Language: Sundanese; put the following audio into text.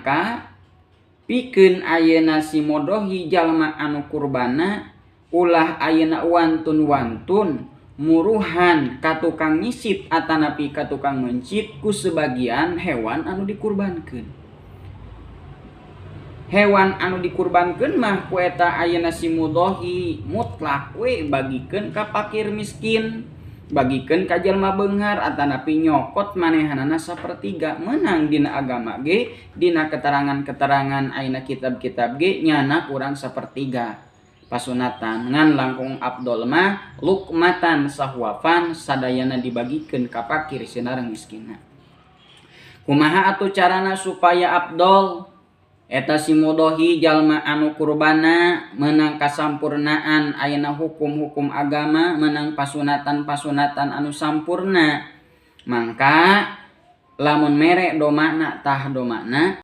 maka pikeun ayeuna si modohi jalma anu kurbana ulah ayeuna wantun-wantun muruhan ka tukang nyisit atanapi ka tukang mencit ku sebagian hewan anu dikurbankeun. Hewan anu dikurbankeun mah ku eta ayeuna si modohi mutlak we bagikeun ka fakir miskin, bagikeun ka jalma beunghar atanapi nyokot manehanana sapertiga. Meunang dina agama ge dina keterangan-keterangan ayeuna kitab-kitab ge nyana urang sapertiga pasunatan ngan langkung afdol mah lukmatan sahwafan sadayana dibagikeun ka fakir sinareng miskinna. Kumaha atuh carana supaya afdol? Eta si modohi jalma anu kurbana meunang kasampurnaan ayeuna hukum-hukum agama, meunang pasunatan-pasunatan anu sampurna. Mangka lamun mere domana tah domana